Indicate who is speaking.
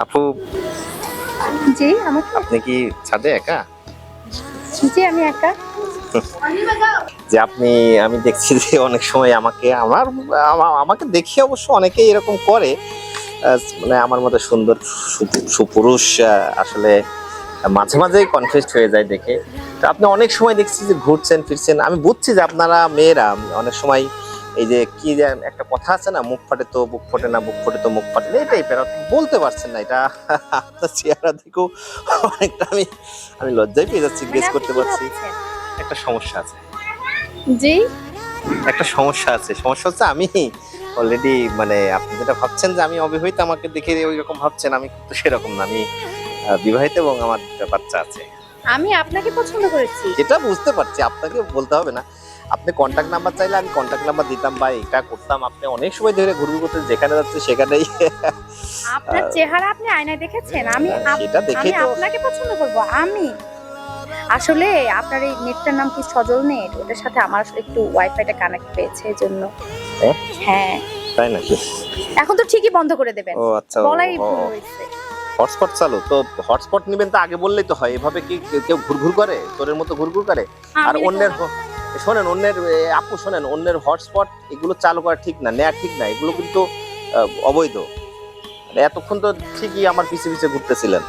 Speaker 1: আপু,
Speaker 2: জি
Speaker 1: আপনি কি ছাদে একা?
Speaker 2: জি আমি একা।
Speaker 1: যে আপনি, আমি দেখছি যে অনেক সময় আমাকে দেখি অবশ্য অনেকেই এরকম করে, মানে আমার মতো সুন্দর সুপুরুষ আসলে মাঝে মাঝেই কনফিউজড হয়ে যায় দেখে। তো আপনি অনেক সময় দেখছি যে ঘুরছেন ফিরছেন, আমি বুঝছি যে আপনারা মেয়েরা অনেক সময় এই যে কি যে একটা কথা আছে না, মুখ ফাটে তো বুক ফোটে না, বুক ফোটে তো মুখ ফাটে না, এই টাইপের বলতে পারছেন না এটা। আপনার চেহারা দেখেও অনেকটা আমি আমি লজ্জায় পেয়ে যাচ্ছি,
Speaker 2: মানে
Speaker 1: গেস
Speaker 2: আপনি
Speaker 1: করতে
Speaker 2: কি
Speaker 1: পারছি।
Speaker 2: ভাবছেন?
Speaker 1: একটা সমস্যা আছে,
Speaker 2: জি
Speaker 1: একটা সমস্যা আছে। সমস্যা হচ্ছে আমি অলরেডি, মানে আপনি যেটা ভাবছেন যে আমি অবিবাহিত, আমাকে দেখে ওই রকম ভাবছেন, আমি কিন্তু সেরকম না। আমি বিবাহিত এবং আমার একটা বাচ্চা আছে।
Speaker 2: আমি আপনাকে পছন্দ করেছি।
Speaker 1: যেটা বুঝতে পারছি, আপনাকে বলতে হবে না। আপনি কন্টাক্ট নাম্বার চাইলে আমি কন্টাক্ট নাম্বার দিতাম বা এটা করতাম। আপনি অনেক সময় ধরে ঘুরঘুর করতে, যেখানে যাচ্ছে সেখানেই
Speaker 2: আপনার চেহারা আপনি আয়নায় দেখেছেন? আমি
Speaker 1: সেটা দেখেই তো।
Speaker 2: আপনাকে পছন্দ করব। আমি আসলে আপনার এই নেটটার নাম কি সজল নেট, ওটার সাথে আমার আসলে একটু ওয়াইফাইটা কানেক্ট পেয়েছে এজন্য।
Speaker 1: হ্যাঁ,
Speaker 2: হ্যাঁ
Speaker 1: তাই নাকি?
Speaker 2: এখন তো ঠিকই বন্ধ করে দেবেন,
Speaker 1: ও আচ্ছা,
Speaker 2: বলাই ভুল হয়েছে।
Speaker 1: হটস্পট চালু তো। হটস্পট নেবেন তো আগে বললেই তো হয়। এভাবে কি কেউ ঘুরঘুর করে? তোরের মতো ঘুরঘুর করে? আর
Speaker 2: আমি
Speaker 1: অন্যের শোনেন, অন্যের আপু শোনেন, অন্যের হটস্পট এগুলো চালু করা ঠিক না, নেওয়া ঠিক না, এগুলো কিন্তু অবৈধ। মানে এতক্ষণ তো ঠিকই আমার পিছে পিছে ঘুরতেছিলেন।